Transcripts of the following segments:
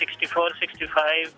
64-65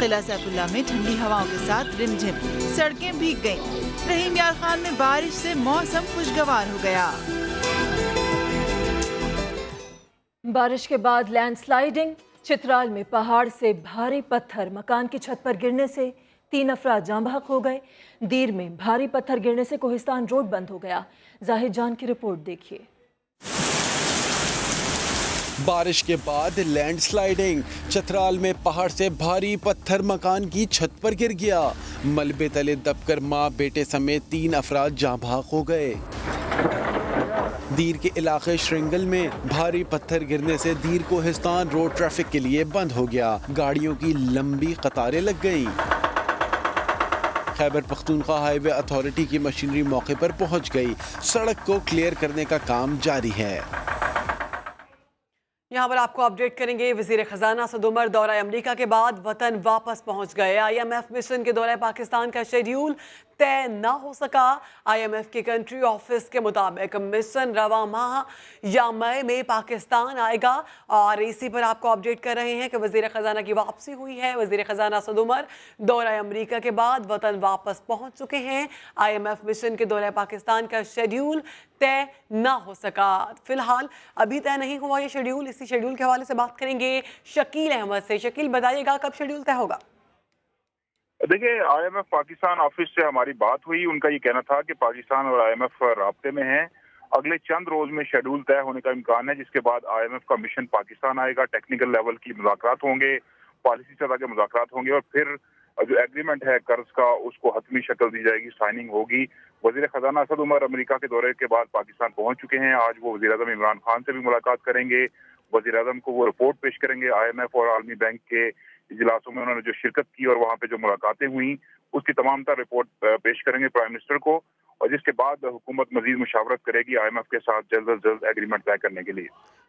قلعہ سیف اللہ میں ٹھنڈی ہواؤں کے ساتھ رمجھم، سڑکیں بھیگ گئیں۔ رحیم یار خان میں بارش سے موسم خوشگوار ہو گیا۔ بارش کے بعد لینڈ سلائیڈنگ، چترال میں پہاڑ سے بھاری پتھر مکان کی چھت پر گرنے سے 3 افراد جاں بحق ہو گئے۔ دیر میں بھاری پتھر گرنے سے کوہستان روڈ بند ہو گیا۔ زاہد جان کی رپورٹ دیکھیے۔ بارش کے بعد لینڈ سلائیڈنگ، چترال میں پہاڑ سے بھاری پتھر مکان کی چھت پر گر گیا۔ ملبے تلے دب کر ماں بیٹے سمیت 3 افراد جاں بحق ہو گئے۔ دیر کے علاقے شرنگل میں بھاری پتھر گرنے سے دیر کوہستان روڈ ٹریفک کے لیے بند ہو گیا۔ گاڑیوں کی لمبی قطاریں لگ گئیں۔ خیبر پختونخوا ہائی وے اتھارٹی کی مشینری موقع پر پہنچ گئی۔ سڑک کو کلیئر کرنے کا کام جاری ہے۔ یہاں پر آپ کو اپڈیٹ کریں گے۔ وزیر خزانہ اسد عمر دورہ امریکہ کے بعد وطن واپس پہنچ گئے۔ IMF مشن کے دورہ پاکستان کا شیڈیول طے نہ ہو سکا۔ IMF کے کنٹری آفس کے مطابق مشن رواں ماہ یا مئی میں پاکستان آئے گا، اور اسی پر آپ کو اپڈیٹ کر رہے ہیں کہ وزیر خزانہ کی واپسی ہوئی ہے۔ وزیر خزانہ اسد عمر دورہ امریکہ کے بعد وطن واپس پہنچ چکے ہیں۔ IMF مشن کے دورہ پاکستان کا شیڈیول طے نہ ہو سکا۔ فی الحال ابھی طے نہیں ہوا یہ شیڈیول۔ اسی شیڈیول کے حوالے سے بات کریں گے شکیل احمد سے۔ شکیل، بتائیے گا کب شیڈیول طے ہوگا؟ دیکھیں، IMF پاکستان آفس سے ہماری بات ہوئی۔ ان کا یہ کہنا تھا کہ پاکستان اور IMF رابطے میں ہیں۔ اگلے چند روز میں شیڈول طے ہونے کا امکان ہے، جس کے بعد IMF کا مشن پاکستان آئے گا۔ ٹیکنیکل لیول کی مذاکرات ہوں گے، پالیسی سطح کے مذاکرات ہوں گے، اور پھر جو ایگریمنٹ ہے قرض کا اس کو حتمی شکل دی جائے گی، سائننگ ہوگی۔ وزیر خزانہ اسد عمر امریکہ کے دورے کے بعد پاکستان پہنچ چکے ہیں۔ آج وہ وزیر اعظم عمران خان سے بھی ملاقات کریں گے۔ وزیر اعظم کو وہ رپورٹ پیش کریں گے IMF اور عالمی بینک کے اجلاسوں میں انہوں نے جو شرکت کی اور وہاں پہ جو ملاقاتیں ہوئیں اس کی تمام تر رپورٹ پیش کریں گے پرائم منسٹر کو، اور جس کے بعد حکومت مزید مشاورت کرے گی IMF کے ساتھ جلد از جلد ایگریمنٹ طے کرنے کے لیے۔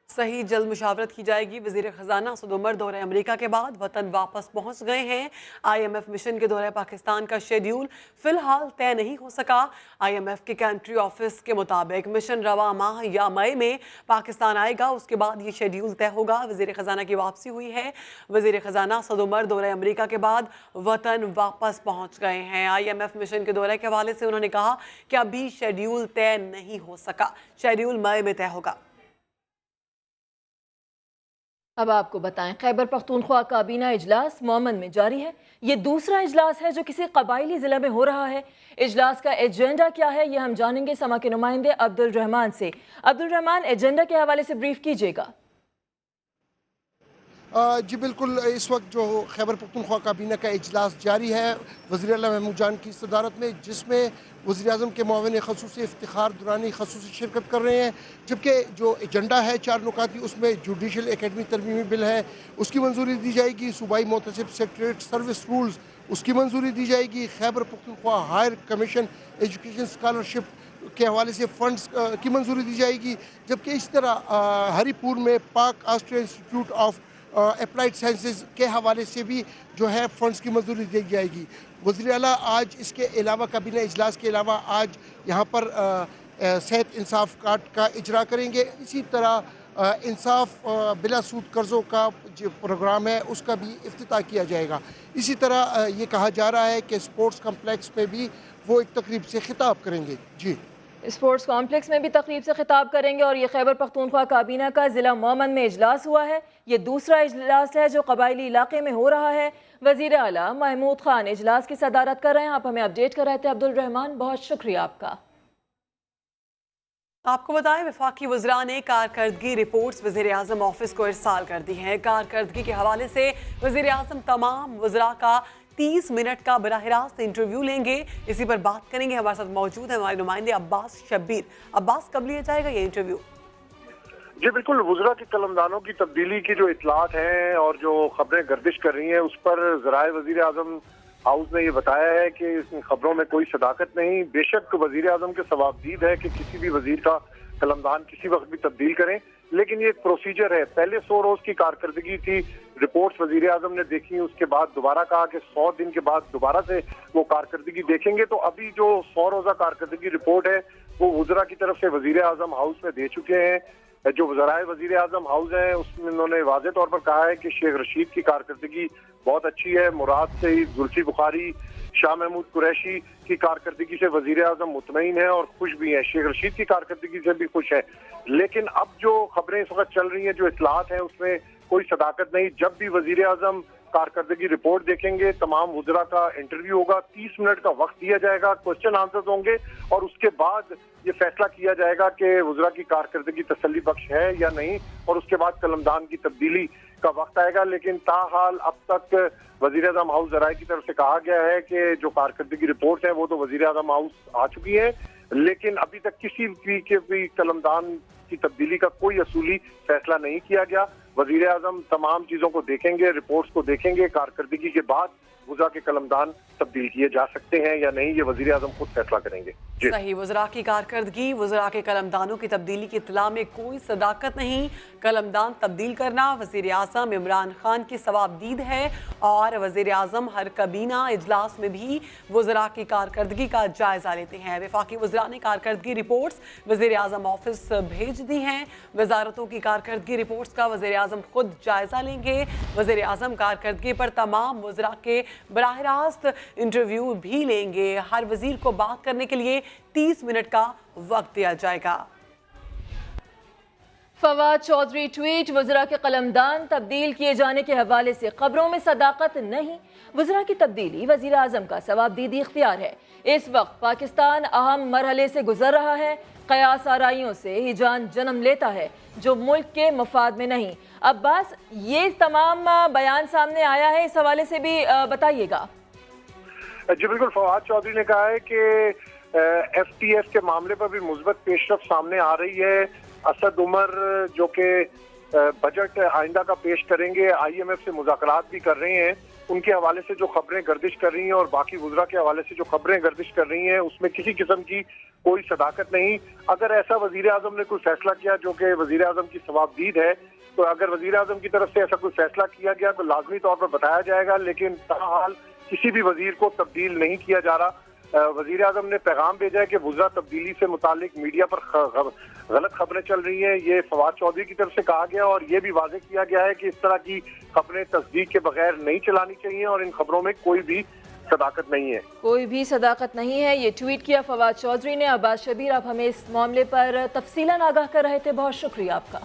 صحیح، جلد مشاورت کی جائے گی۔ وزیر خزانہ اسد عمر دورہ امریکہ کے بعد وطن واپس پہنچ گئے ہیں۔ IMF مشن کے دورہ پاکستان کا شیڈیول فی الحال طے نہیں ہو سکا۔ IMF کے کنٹری آفس کے مطابق مشن رواں ماہ یا مئی میں پاکستان آئے گا، اس کے بعد یہ شیڈیول طے ہوگا۔ وزیر خزانہ کی واپسی ہوئی ہے۔ وزیر خزانہ اسد عمر دورہ امریکہ کے بعد وطن واپس پہنچ گئے ہیں۔ IMF مشن کے دورے کے حوالے سے انہوں نے کہا کہ ابھی شیڈیول طے نہیں ہو سکا، شیڈیول مئی میں طے ہوگا۔ اب آپ کو بتائیں، خیبر پختونخوا کابینہ اجلاس مومن میں جاری ہے۔ یہ دوسرا اجلاس ہے جو کسی قبائلی ضلع میں ہو رہا ہے۔ اجلاس کا ایجنڈا کیا ہے یہ ہم جانیں گے سما کے نمائندے عبدالرحمان سے۔ عبدالرحمان، ایجنڈا کے حوالے سے بریف کیجیے گا۔ جی بالکل، اس وقت جو خیبر پختونخوا کابینہ کا اجلاس جاری ہے وزیر اعلیٰ محمود جان کی صدارت میں، جس میں وزیر اعظم کے معاون خصوصی افتخار درانی خصوصی شرکت کر رہے ہیں، جبکہ جو ایجنڈا ہے 4 نکاتی، اس میں جوڈیشل اکیڈمی ترمیمی بل ہے، اس کی منظوری دی جائے گی۔ صوبائی محتسب سیکریٹریٹ سروس رولز، اس کی منظوری دی جائے گی۔ Khyber Pakhtunkhwa higher commission education scholarship کے حوالے سے فنڈز کی منظوری دی جائے گی، جبکہ اس طرح ہری پور میں پاک Austria institute of applied sciences کے حوالے سے بھی جو ہے فنڈز کی منظوری دی جائے گی۔ وزیر اعلیٰ آج اس کے علاوہ کابینہ اجلاس کے علاوہ آج یہاں پر صحت انصاف کارڈ کا اجرا کریں گے۔ اسی طرح انصاف بلا سود قرضوں کا جو پروگرام ہے اس کا بھی افتتاح کیا جائے گا۔ اسی طرح یہ کہا جا رہا ہے کہ اسپورٹس کمپلیکس میں بھی وہ ایک تقریب سے خطاب کریں گے۔ جی، اسپورٹس کمپلیکس میں بھی تقریب سے خطاب کریں گے۔ اور یہ خیبر پختونخوا کابینہ کا ضلع مومن میں اجلاس ہوا ہے۔ یہ دوسرا اجلاس ہے جو قبائلی علاقے میں ہو رہا ہے۔ وزیر اعلیٰ محمود خان اجلاس کی صدارت کر رہے ہیں۔ آپ ہمیں اپڈیٹ کر رہے تھے عبدالرحمان، بہت شکریہ آپ کا۔ آپ کو بتائیں، وفاقی وزراء نے کارکردگی رپورٹس وزیر اعظم آفس کو ارسال کر دی ہیں۔ کارکردگی کے حوالے سے وزیر اعظم تمام وزراء کا 30 منٹ کا براہ راست انٹرویو لیں گے۔ اسی پر بات کریں گے۔ ہمارے ساتھ موجود ہیں ہمارے نمائندے عباس شبیر۔ عباس، کب لیا جائے گا یہ انٹرویو؟ جی بالکل، وزراء کی قلمدانوں کی تبدیلی کی جو اطلاعات ہیں اور جو خبریں گردش کر رہی ہیں اس پر ذرائع وزیر اعظم ہاؤس نے یہ بتایا ہے کہ اس خبروں میں کوئی صداقت نہیں۔ بے شک وزیر اعظم کے ثوابدید ہے کہ کسی بھی وزیر کا قلمدان کسی وقت بھی تبدیل کریں، لیکن یہ ایک پروسیجر ہے۔ پہلے 100 روز کی کارکردگی تھی، رپورٹس وزیر اعظم نے دیکھی، اس کے بعد دوبارہ کہا کہ 100 دن کے بعد دوبارہ سے وہ کارکردگی دیکھیں گے۔ تو ابھی جو 100 روزہ کارکردگی رپورٹ ہے وہ وزراء کی طرف سے وزیر اعظم ہاؤس میں دے چکے ہیں۔ جو ذرائع وزیر اعظم ہاؤس ہیں اس میں انہوں نے واضح طور پر کہا ہے کہ شیخ رشید کی کارکردگی بہت اچھی ہے. مراد سعید, زلفی بخاری, شاہ محمود قریشی کی کارکردگی سے وزیر اعظم مطمئن ہے اور خوش بھی ہیں. شیخ رشید کی کارکردگی سے بھی خوش ہے. لیکن اب جو خبریں اس وقت چل رہی ہیں, جو اطلاعات ہیں, اس میں کوئی صداقت نہیں. جب بھی وزیر اعظم کارکردگی رپورٹ دیکھیں گے, تمام وزراء کا انٹرویو ہوگا, 30 منٹ کا وقت دیا جائے گا, کوسچن آنسرز ہوں گے, اور اس کے بعد یہ فیصلہ کیا جائے گا کہ وزراء کی کارکردگی تسلی بخش ہے یا نہیں, اور اس کے بعد قلمدان کی تبدیلی کا وقت آئے گا. لیکن تاحال اب تک وزیر اعظم ہاؤس ذرائع کی طرف سے کہا گیا ہے کہ جو کارکردگی رپورٹ ہے وہ تو وزیر اعظم ہاؤس آ چکی ہے, لیکن ابھی تک کسی بھی قلمدان کی تبدیلی کا کوئی اصولی فیصلہ نہیں کیا گیا. وزیر اعظم تمام چیزوں کو دیکھیں گے, رپورٹس کو دیکھیں گے, کارکردگی کے بعد وزراء کے قلمدان تبدیل کیے جا سکتے ہیں یا نہیں, یہ وزیر اعظم خود فیصلہ کریں گے. صحیح. وزراء کی کارکردگی, وزراء کے قلمدانوں کی تبدیلی کی اطلاع میں کوئی صداقت نہیں. قلمدان تبدیل کرنا وزیر اعظم عمران خان کی ثوابدید ہے, اور وزیر اعظم ہر کابینہ اجلاس میں بھی وزراء کی کارکردگی کا جائزہ لیتے ہیں. وفاقی وزراء نے کارکردگی رپورٹس وزیر اعظم آفس بھیج دی ہیں. وزارتوں کی کارکردگی رپورٹس کا وزیر اعظم خود جائزہ لیں گے. وزیر اعظم کارکردگی پر تمام وزراء کے براہ راست انٹرویو بھی لیں گے. ہر وزیر کو بات کرنے کے لیے 30 منٹ کا وقت دیا جائے گا. فواد چودھری ٹویٹ: وزراء کے قلمدان تبدیل کیے جانے کے حوالے سے خبروں میں صداقت نہیں. وزراء کی تبدیلی وزیر اعظم کا ثوابدیدی اختیار ہے. اس وقت پاکستان اہم مرحلے سے گزر رہا ہے. قیاس آرائیوں سے ہی جان جنم لیتا ہے جو ملک کے مفاد میں نہیں. عباس, یہ تمام بیان سامنے آیا ہے, اس حوالے سے بھی بتائیے گا. جی بالکل, فواد چودھری نے کہا ہے کہ ایف ٹی ایف کے معاملے پر بھی مثبت پیش رفت سامنے آ رہی ہے. اسد عمر جو کہ بجٹ آئندہ کا پیش کریں گے, آئی ایم ایف سے مذاکرات بھی کر رہے ہیں, ان کے حوالے سے جو خبریں گردش کر رہی ہیں اور باقی وزراء کے حوالے سے جو خبریں گردش کر رہی ہیں اس میں کسی قسم کی کوئی صداقت نہیں. اگر ایسا وزیر اعظم نے کوئی فیصلہ کیا جو کہ وزیر اعظم کی ثوابدید ہے, تو اگر وزیر اعظم کی طرف سے ایسا کوئی فیصلہ کیا گیا تو لازمی طور پر بتایا جائے گا, لیکن تاحال کسی بھی وزیر کو تبدیل نہیں کیا جا رہا. وزیر اعظم نے پیغام بھیجا ہے کہ وزراء تبدیلی سے متعلق میڈیا پر غلط خبریں چل رہی ہیں. یہ فواد چودھری کی طرف سے کہا گیا, اور یہ بھی واضح کیا گیا ہے کہ اس طرح کی خبریں تصدیق کے بغیر نہیں چلانی چاہیے, اور ان خبروں میں کوئی بھی صداقت نہیں ہے. کوئی بھی صداقت نہیں ہے, یہ ٹویٹ کیا فواد چودھری نے. عباس شبیر, آپ ہمیں اس معاملے پر تفصیلاً آگاہ کر رہے تھے, بہت شکریہ آپ کا.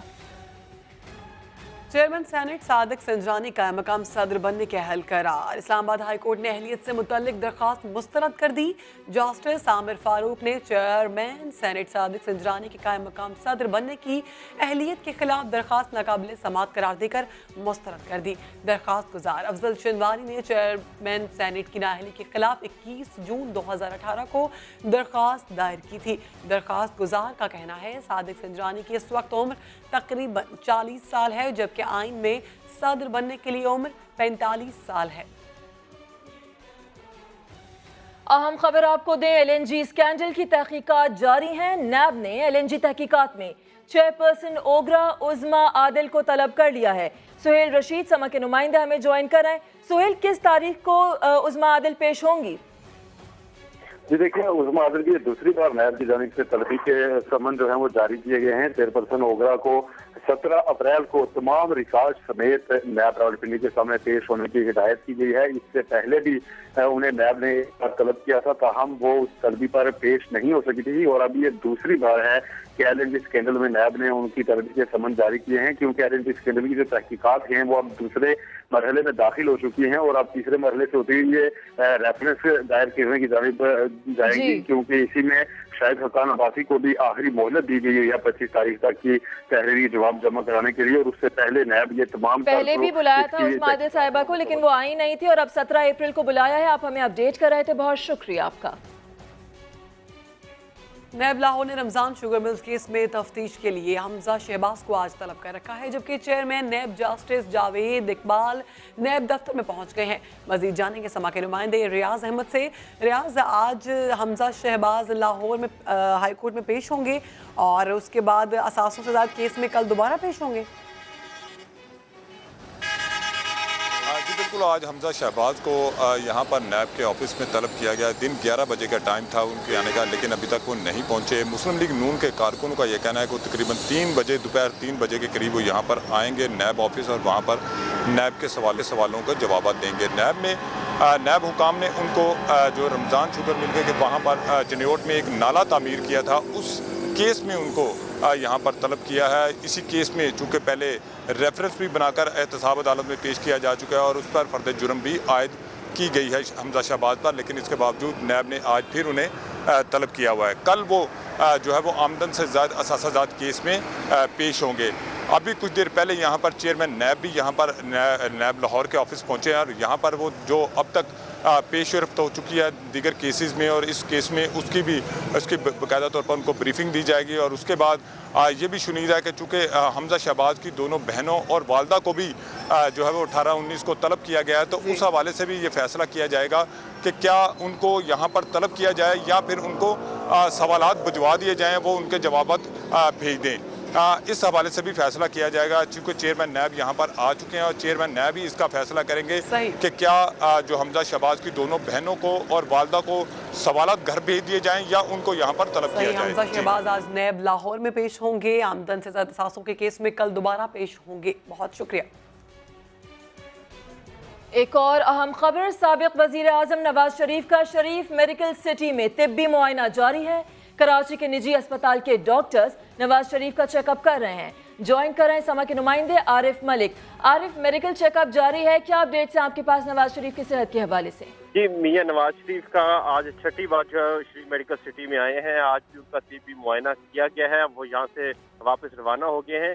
چیئرمین سینٹ صادق سنجرانی کا مقام صدر بننے کے اہل قرار. اسلام آباد ہائی کورٹ نے اہلیت سے متعلق درخواست مسترد کر دی. جسٹس عامر فاروق نے چیئرمین سینٹ صادق سنجرانی کے قائم مقام صدر بننے کی اہلیت کے خلاف درخواست ناقابل سماعت قرار دے کر مسترد کر دی. درخواست گزار افضل شنواری نے چیئرمین سینٹ کی نااہلی کے خلاف 21 جون 2018 کو درخواست دائر کی تھی. درخواست گزار کا کہنا ہے صادق سنجرانی کی اس وقت عمر تقریباً 40 سال ہے, جبکہ آئین میں صدر بننے کے لیے عمر 45 سال ہے. اہم خبر آپ کو دیں, ایل این جی اسکینڈل کی تحقیقات جاری ہیں. نیب نے ایل این جی تحقیقات میں چیئرپرسن اوگرا عظما عادل کو طلب کر لیا ہے. سہیل رشید سما کے نمائندے ہمیں جوائن کر رہے ہیں. سہیل, کس تاریخ کو عظما عادل پیش ہوں گی؟ جی دیکھیں, عظما عادل کی دوسری بار نیب کی جانب سے طلبی کے سمن جو ہیں وہ جاری کیے گئے ہیں. چیئرپرسن اوگرا کو 17 اپریل کو تمام ریکارڈ سمیت نیب راولپنڈی کے سامنے پیش ہونے کی ہدایت کی گئی ہے. اس سے پہلے بھی انہیں نیب نے ایک بار طلب کیا تھا, تاہم وہ اس طلبی پر پیش نہیں ہو سکی تھی, اور اب یہ دوسری بار ہے کہ ایل این جی اسکینڈل میں نیب نے ان کی طلبی کے سمن جاری کیے ہیں, کیونکہ ایل این جی اسکینڈل کی جو تحقیقات ہیں وہ اب دوسرے مرحلے میں داخل ہو چکی ہیں, اور اب تیسرے مرحلے سے ہوتے ہوئے ریفرنس دائر کرنے کی جانب جائیں گی, کیونکہ اسی میں شاہد حقان عباسی کو بھی آخری مہلت دی گئی ہے 25 تاریخ تک کی تحریری جواب جمع کرانے کے لیے, اور اس سے پہلے نیب یہ تمام پہلے بھی بلایا تھا عظما عادل صاحبہ کو, لیکن وہ آئی نہیں تھی, اور اب 17 اپریل کو بلایا ہے. آپ ہمیں اپڈیٹ کر رہے تھے, بہت شکریہ آپ کا. نیب لاہور نے رمضان شوگر ملز کیس میں تفتیش کے لیے حمزہ شہباز کو آج طلب کر رکھا ہے, جبکہ chairman NAB justice Javed Iqbal NAB دفتر میں پہنچ گئے ہیں. مزید جانیں گے سما کے نمائندے ریاض احمد سے. ریاض, آج حمزہ شہباز لاہور میں ہائی کورٹ میں پیش ہوں گے, اور اس کے بعد اثاثوں سے زائد کیس میں کل دوبارہ پیش ہوں گے. جی بالکل, آج حمزہ شہباز کو یہاں پر نیب کے آفس میں طلب کیا گیا. دن 11 بجے کا ٹائم تھا ان کے آنے کا, لیکن ابھی تک وہ نہیں پہنچے. مسلم لیگ نون کے کارکنوں کا یہ کہنا ہے کہ وہ تقریباً 3 بجے, دوپہر 3 بجے کے قریب وہ یہاں پر آئیں گے نیب آفس, اور وہاں پر نیب کے سوالوں کا جوابات دیں گے۔ نیب حکام نے ان کو جو رمضان شوگر مل کے وہاں پر چنیوٹ میں ایک نالا تعمیر کیا تھا، اس کیس میں ان کو یہاں پر طلب کیا ہے۔ اسی کیس میں چونکہ پہلے ریفرنس بھی بنا کر احتساب عدالت میں پیش کیا جا چکا ہے اور اس پر فرد جرم بھی عائد کی گئی ہے حمزہ شہباز پر، لیکن اس کے باوجود نیب نے آج پھر انہیں طلب کیا ہوا ہے۔ کل وہ جو ہے وہ آمدن سے زائد اثاثہ جات کیس میں پیش ہوں گے۔ ابھی کچھ دیر پہلے یہاں پر چیئرمین نیب بھی یہاں پر نیب لاہور کے آفس پہنچے ہیں اور یہاں پر وہ جو اب تک پیش رفت ہو چکی ہے دیگر کیسز میں اور اس کیس میں اس کی باقاعدہ طور پر ان کو بریفنگ دی جائے گی، اور اس کے بعد یہ بھی شنید ہے کہ چونکہ حمزہ شہباز کی دونوں بہنوں اور والدہ کو بھی جو ہے وہ 18-19 کو طلب کیا گیا ہے، تو اس حوالے سے بھی یہ فیصلہ کیا جائے گا کہ کیا ان کو یہاں پر طلب کیا جائے یا پھر ان کو سوالات بھجوا دیے جائیں، وہ ان کے جوابات بھیج دیں۔ اس حوالے سے بھی فیصلہ کیا جائے گا، چونکہ چیئرمین نیب یہاں پر آ چکے ہیں اور چیئرمین نیب ہی اس کا فیصلہ کریں گے کہ کیا جو حمزہ شہباز کی دونوں بہنوں کو اور والدہ کو سوالات گھر بھیج دیے جائیں یا ان کو یہاں پر طلب کیا جائے۔ حمزہ شہباز آج نیب لاہور میں پیش ہوں گے، آمدن سے زائد اثاثوں کے کیس میں کل دوبارہ پیش ہوں گے۔ بہت شکریہ۔ ایک اور اہم خبر، سابق وزیر اعظم نواز شریف کا شریف میڈیکل سٹی میں طبی معائنہ جاری ہے۔ کراچی کے نجی اسپتال کے ڈاکٹرز نواز شریف کا چیک اپ کر رہے ہیں۔ جوائن کر رہے ہیں سما کے نمائندے عارف ملک۔ عارف، میڈیکل چیک اپ جاری ہے، کیا اپڈیٹس ہیں آپ کے پاس نواز شریف کی صحت کے حوالے سے؟ جی، میاں نواز شریف کا آج چھٹی بار جو ہے شریف میڈیکل سٹی میں آئے ہیں۔ آج بھی ان کا طبی معائنہ کیا گیا ہے، وہ یہاں سے واپس روانہ ہو گئے ہیں۔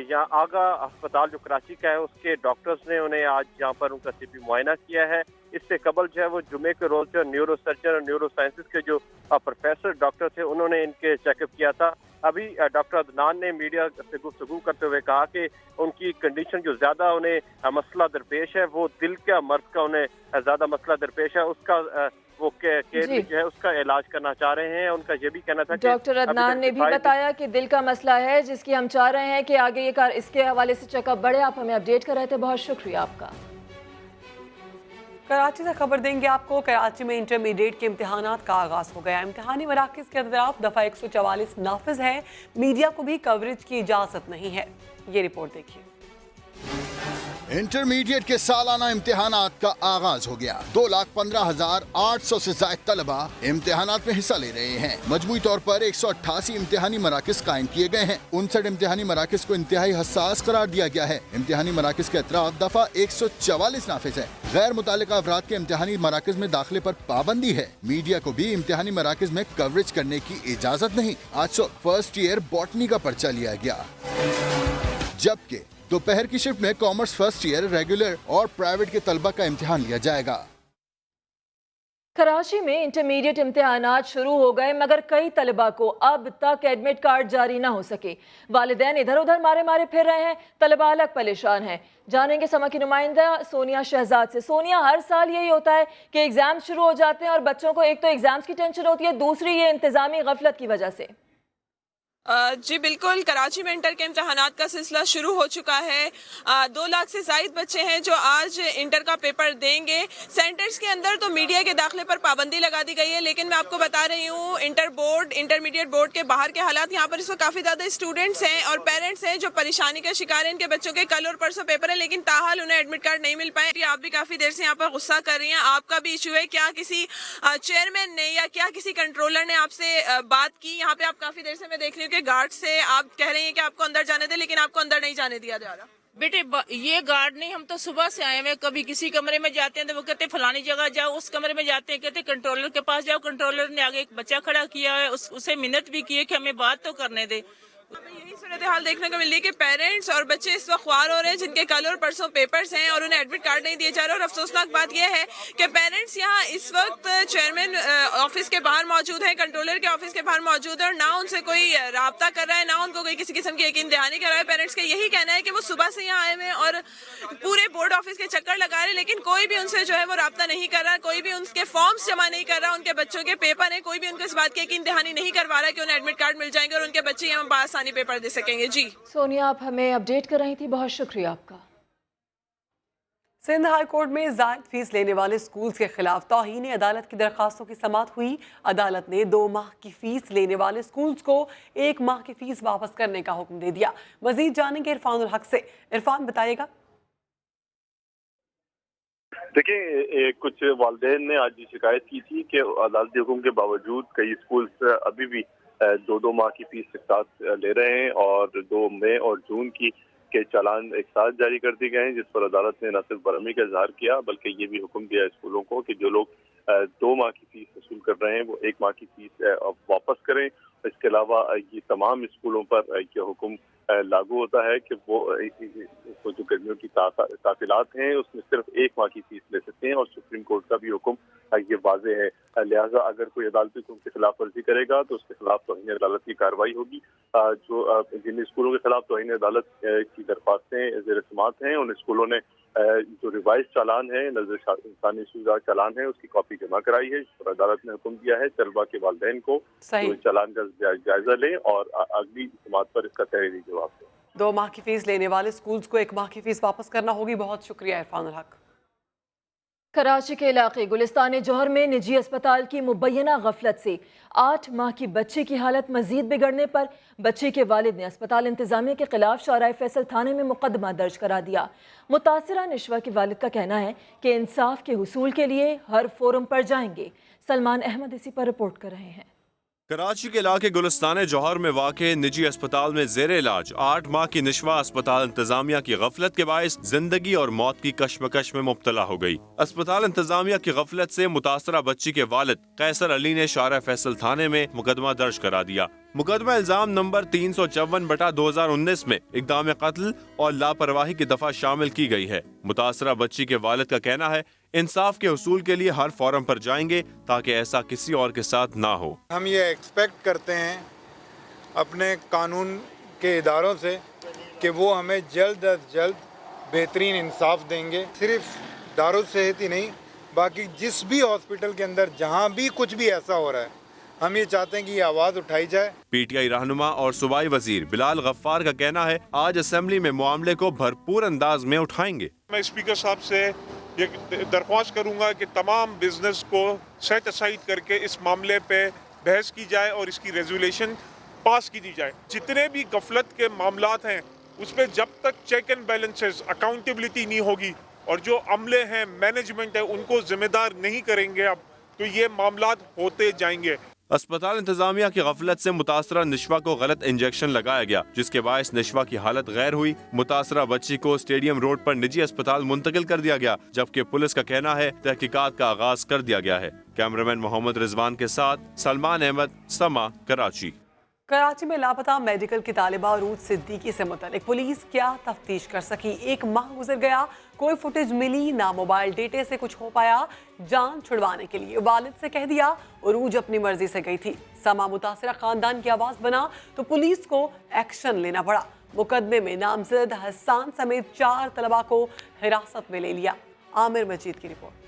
یہاں آگا اسپتال جو کراچی کا ہے اس کے ڈاکٹرز نے انہیں آج یہاں پر ان کا طبی معائنہ کیا ہے۔ اس سے قبل جو ہے وہ جمعے کے روز جو نیورو سرجن اور نیورو سائنسز کے جو پروفیسر ڈاکٹر تھے انہوں نے ان کے چیک اپ کیا تھا۔ ابھی ڈاکٹر عدنان نے میڈیا سے گفتگو کرتے ہوئے کہا کہ ان کی کنڈیشن جو زیادہ انہیں مسئلہ درپیش ہے وہ دل کا مرض کا انہیں زیادہ مسئلہ درپیش ہے، اس کا وہ جو ہے اس کا علاج کرنا چاہ رہے ہیں۔ ان کا یہ بھی کہنا تھا کہ ڈاکٹر عدنان نے بھی بتایا کہ دل کا مسئلہ ہے جس کی ہم چاہ رہے ہیں کہ آگے یہ اس کے حوالے سے چیک اپ بڑھے۔ آپ ہمیں اپڈیٹ کر رہے تھے، بہت شکریہ آپ کا۔ کراچی سے خبر دیں گے آپ کو۔ کراچی میں انٹرمیڈیٹ کے امتحانات کا آغاز ہو گیا۔ امتحانی مراکز کے اطراف دفعہ 144 نافذ ہے، میڈیا کو بھی کوریج کی اجازت نہیں ہے۔ یہ رپورٹ دیکھیے۔ انٹرمیڈیٹ کے سالانہ امتحانات کا آغاز ہو گیا۔ 2,15,800 سے زائد طلبہ امتحانات میں حصہ لے رہے ہیں۔ مجموعی طور پر 188 امتحانی مراکز قائم کیے گئے ہیں۔ 59 امتحانی مراکز کو انتہائی حساس قرار دیا گیا ہے۔ امتحانی مراکز کے اطراف دفعہ 144 نافذ ہے۔ غیر متعلقہ افراد کے امتحانی مراکز میں داخلے پر پابندی ہے۔ میڈیا کو بھی امتحانی مراکز میں کوریج کرنے کی اجازت نہیں۔ آج فرسٹ ایئر باٹنی کا پرچہ لیا گیا، جبکہ دوپہر کی شفٹ میں کامرس فرسٹ ایئر، ریگولر اور پرائیویٹ کے طلبہ کا امتحان لیا جائے گا۔ کراچی میں انٹرمیڈیٹ امتحانات شروع ہو گئے مگر کئی طلبہ کو اب تک ایڈمٹ کارڈ جاری نہ ہو سکے۔ والدین ادھر ادھر مارے پھر رہے ہیں، طلبہ الگ پریشان ہیں۔ جانیں گے سما کی نمائندہ سونیا شہزاد سے۔ سونیا، ہر سال یہی ہوتا ہے کہ ایگزام شروع ہو جاتے ہیں اور بچوں کو ایک تو ایگزامز کی ٹینشن ہوتی ہے، دوسری یہ انتظامی غفلت کی وجہ سے۔ جی بالکل، کراچی میں انٹر کے امتحانات کا سلسلہ شروع ہو چکا ہے۔ 2 لاکھ سے زائد بچے ہیں جو آج انٹر کا پیپر دیں گے۔ سینٹرز کے اندر تو میڈیا کے داخلے پر پابندی لگا دی گئی ہے، لیکن میں آپ کو بتا رہی ہوں انٹرمیڈیٹ بورڈ کے باہر کے حالات یہاں پر اس وقت کافی زیادہ اسٹوڈنٹس ہیں اور پیرنٹس ہیں جو پریشانی کا شکار ہیں۔ ان کے بچوں کے کل اور پرسوں پیپر ہیں لیکن تاحال انہیں ایڈمٹ کارڈ نہیں مل پائے۔ آپ بھی کافی دیر سے یہاں پر غصہ کر رہی ہیں، آپ کا بھی ایشو ہے، کیا کسی چیئرمین نے یا کیا کسی کنٹرولر نے آپ سے بات کی؟ یہاں پہ آپ کافی دیر سے میں دیکھ رہی ہوں کہ گارڈ سے آپ کہہ رہی ہیں کہ آپ کو اندر جانے دیں لیکن آپ کو اندر نہیں جانے دیا جا رہا۔ بیٹے یہ گارڈ نہیں، ہم تو صبح سے آئے ہیں، کبھی کسی کمرے میں جاتے ہیں تو وہ کہتے ہیں فلانی جگہ جاؤ، اس کمرے میں جاتے ہیں کہتے ہیں کنٹرولر کے پاس جاؤ، کنٹرولر نے آگے ایک بچہ کھڑا کیا ہے، اسے منت بھی کی ہے کہ ہمیں بات تو کرنے دے۔ یہی صورتحال دیکھنے کو مل رہی ہے کہ پیرنٹس اور بچے اس وقت خوار ہو رہے ہیں جن کے کل اور پرسوں پیپرز ہیں اور انہیں ایڈمٹ کارڈ نہیں دیے جا رہے۔ اور افسوسناک بات یہ ہے کہ پیرنٹس یہاں اس وقت چیئرمین آفس کے باہر موجود ہیں، کنٹرولر کے آفس کے باہر موجود ہیں اور نہ ان سے کوئی رابطہ کر رہا ہے، نہ ان کو کوئی کسی قسم کی یقین دہانی کر رہا ہے۔ پیرنٹس کا یہی کہنا ہے کہ وہ صبح سے یہاں آئے ہوئے ہیں اور پورے بورڈ آفس کے چکر لگا رہے ہیں لیکن کوئی بھی ان سے جو ہے وہ رابطہ نہیں کر رہا، کوئی بھی ان کے فارمز جمع نہیں کر رہا، ان کے بچوں کے پیپر ہیں، کوئی بھی ان کو اس بات کی یقین دہانی نہیں کروا رہا کہ انہیں ایڈمٹ کارڈ مل جائیں گے اور ان کے بچے یہاں بآسانی پیپر دے سکیں گے۔ جی سونیا، آپ ہمیں اپڈیٹ کر رہی تھی، بہت شکریہ آپ کا۔ سندھ ہائی کورٹ میں زائد فیس لینے والے سکولز کے خلاف توہین عدالت کی درخواستوں کی سماعت ہوئی۔ عدالت نے 2 ماہ کی فیس لینے والے سکولز کو 1 ماہ کی فیس واپس کرنے کا حکم دے دیا۔ مزید جانیں گے عرفان الحق سے۔ عرفان، بتائیے گا۔ دیکھیں کچھ والدین نے آج شکایت کی تھی کہ عدالتی حکم کے باوجود کئی اسکولز ابھی بھی 2 ماہ کی فیس ایک ساتھ لے رہے ہیں اور 2 مئی اور جون کے چالان ایک ساتھ جاری کر دیے گئے ہیں، جس پر عدالت نے نہ صرف برہمی کا اظہار کیا بلکہ یہ بھی حکم دیا اسکولوں کو کہ جو لوگ 2 ماہ کی فیس وصول کر رہے ہیں وہ 1 ماہ کی فیس واپس کریں۔ اس کے علاوہ یہ تمام اسکولوں پر یہ حکم لاگو ہوتا ہے کہ وہ جو گرمیوں کی تعطیلات ہیں اس میں صرف 1 ماہ کی فیس لے سکتے ہیں، اور سپریم کورٹ کا بھی حکم یہ واضح ہے، لہٰذا اگر کوئی عدالتی حکم کی خلاف ورزی کرے گا تو اس کے خلاف توہین عدالت کی کارروائی ہوگی۔ جو جن اسکولوں کے خلاف توہین عدالت کی درخواستیں زیر سماعت ہیں، ان اسکولوں نے جو ریوائز چالان ہے، نظر ثانی شدہ چالان ہے، اس کی کاپی جمع کرائی ہے، جس پر عدالت نے حکم دیا ہے طلبہ کے والدین کو چالان کا جائزہ لیں اور اگلی سماعت پر اس کا تحریری جواب دیں۔ 2 ماہ کی فیس لینے والے اسکولز کو 1 ماہ کی فیس واپس کرنا ہوگی۔ بہت شکریہ عرفان الحق۔ کراچی کے علاقے گلستان جوہر میں نجی اسپتال کی مبینہ غفلت سے 8 ماہ کی بچی کی حالت مزید بگڑنے پر بچی کے والد نے اسپتال انتظامیہ کے خلاف شارع فیصل تھانے میں مقدمہ درج کرا دیا۔ متاثرہ نشوہ کے والد کا کہنا ہے کہ انصاف کے حصول کے لیے ہر فورم پر جائیں گے۔ سلمان احمد اسی پر رپورٹ کر رہے ہیں۔ کراچی کے علاقے گلستان جوہر میں واقع نجی اسپتال میں زیر علاج 8 ماہ کی نشوہ اسپتال انتظامیہ کی غفلت کے باعث زندگی اور موت کی کشمکش میں مبتلا ہو گئی۔ اسپتال انتظامیہ کی غفلت سے متاثرہ بچی کے والد قیصر علی نے شارع فیصل تھانے میں مقدمہ درج کرا دیا۔ مقدمہ الزام نمبر 354/2019 میں اقدام قتل اور لاپرواہی کی دفعہ شامل کی گئی ہے۔ متاثرہ بچی کے والد کا کہنا ہے انصاف کے حصول کے لیے ہر فورم پر جائیں گے تاکہ ایسا کسی اور کے ساتھ نہ ہو۔ ہم یہ ایکسپیکٹ کرتے ہیں اپنے قانون کے اداروں سے کہ وہ ہمیں جلد از جلد بہترین انصاف دیں گے، صرف دارالصحت ہی نہیں، باقی جس بھی ہاسپٹل کے اندر جہاں بھی کچھ بھی ایسا ہو رہا ہے ہم یہ چاہتے ہیں کہ یہ آواز اٹھائی جائے۔ پی ٹی آئی رہنما اور صوبائی وزیر بلال غفار کا کہنا ہے آج اسمبلی میں معاملے کو بھرپور انداز میں اٹھائیں گے۔ میں اسپیکر صاحب سے یہ درخواست کروں گا کہ تمام بزنس کو سیٹ اسائڈ کر کے اس معاملے پہ بحث کی جائے اور اس کی ریزولیشن پاس کی دی جائے۔ جتنے بھی غفلت کے معاملات ہیں اس پہ جب تک چیک اینڈ بیلنسز اکاؤنٹیبلٹی نہیں ہوگی اور جو عملے ہیں مینجمنٹ ہے ان کو ذمہ دار نہیں کریں گے اب تو یہ معاملات ہوتے جائیں گے۔ اسپتال انتظامیہ کی غفلت سے متاثرہ نشوہ کو غلط انجیکشن لگایا گیا جس کے باعث نشوہ کی حالت غیر ہوئی۔ متاثرہ بچی کو اسٹیڈیم روڈ پر نجی اسپتال منتقل کر دیا گیا جبکہ پولیس کا کہنا ہے تحقیقات کا آغاز کر دیا گیا ہے۔ کیمرامین محمد رضوان کے ساتھ سلمان احمد، سما، کراچی۔ کراچی میں لاپتہ میڈیکل کی طالبہ عروج صدیقی سے متعلق پولیس کیا تفتیش کر سکی؟ 1 ماہ گزر گیا، کوئی فوٹیج ملی نہ، موبائل ڈیٹے سے کچھ ہو پایا۔ جان چھڑوانے کے لیے والد سے کہہ دیا، عروج اپنی مرضی سے گئی تھی۔ سما متاثرہ خاندان کی آواز بنا تو پولیس کو ایکشن لینا پڑا۔ مقدمے میں نامزد حسان سمیت 4 طلبہ کو حراست میں لے لیا۔ عامر مجید کی رپورٹ۔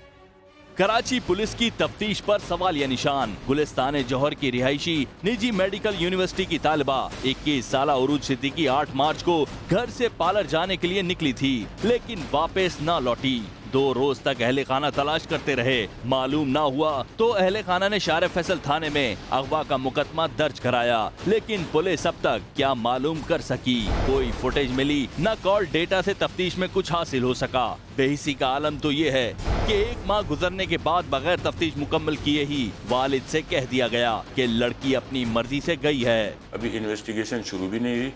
کراچی پولیس کی تفتیش پر سوالیہ نشان۔ گلستان جوہر کی رہائشی نجی میڈیکل یونیورسٹی کی طالبہ 21 سالہ عروج صدیقی 8 مارچ کو گھر سے پارلر جانے کے لیے نکلی تھی لیکن واپس نہ لوٹی۔ 2 روز تک اہل خانہ تلاش کرتے رہے، معلوم نہ ہوا تو اہل خانہ نے شارع فیصل تھانے میں اغوا کا مقدمہ درج کرایا لیکن پولیس اب تک کیا معلوم کر سکی؟ کوئی فوٹیج ملی نہ، کال ڈیٹا سے تفتیش میں کچھ حاصل ہو سکا۔ بے حسی کا عالم تو یہ ہے کہ 1 ماہ گزرنے کے بعد بغیر تفتیش مکمل کیے ہی والد سے کہہ دیا گیا کہ لڑکی اپنی مرضی سے گئی ہے۔ ابھی انویسٹیگیشن شروع بھی نہیں ہوئی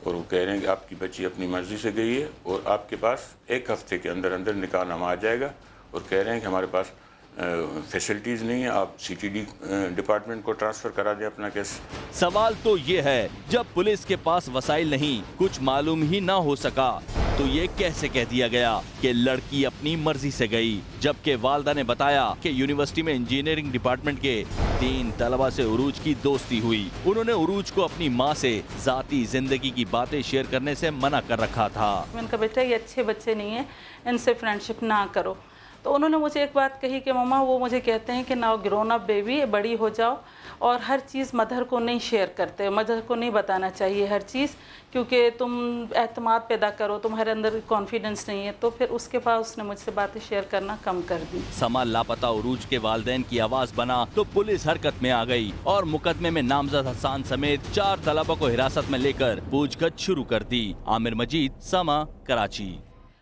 اور وہ کہہ رہے ہیں کہ آپ کی بچی اپنی مرضی سے گئی ہے اور آپ کے پاس 1 ہفتے کے اندر اندر نکاح نامہ آ جائے گا، اور کہہ رہے ہیں کہ ہمارے پاس فیسلٹیز نہیں ہیں، آپ CTD ڈپارٹمنٹ کو ٹرانسفر کرا دیں اپنا کیس۔ سوال تو یہ ہے جب پولیس کے پاس وسائل نہیں، کچھ معلوم ہی نہ ہو سکا تو یہ کیسے کہہ دیا گیا کہ لڑکی اپنی مرضی سے گئی؟ جبکہ والدہ نے بتایا کہ یونیورسٹی میں انجینئرنگ ڈپارٹمنٹ کے 3 طلبہ سے عروج کی دوستی ہوئی۔ انہوں نے عروج کو اپنی ماں سے ذاتی زندگی کی باتیں شیئر کرنے سے منع کر رکھا تھا۔ میں نے کہا بیٹا یہ اچھے بچے نہیں ہیں، ان سے فرینڈشپ نہ کرو۔ تو انہوں نے مجھے ایک بات کہی کہ ماما وہ مجھے کہتے ہیں کہ ناؤ گرون اپ بیبی، بڑی ہو جاؤ اور ہر چیز مدر کو نہیں شیئر کرتے، مدر کو نہیں بتانا چاہیے ہر چیز، کیونکہ تم اعتماد پیدا کرو، تمہارے اندر کانفیڈنس نہیں ہے۔ تو پھر اس کے بعد اس نے مجھ سے باتیں شیئر کرنا کم کر دی۔ سما لاپتہ عروج کے والدین کی آواز بنا تو پولیس حرکت میں آ گئی اور مقدمے میں نامزد حسان سمیت 4 طلبہ کو حراست میں لے کر پوچھ گچھ شروع کر دی۔ عامر مجید، سما، کراچی۔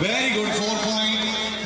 Very good, 4 point.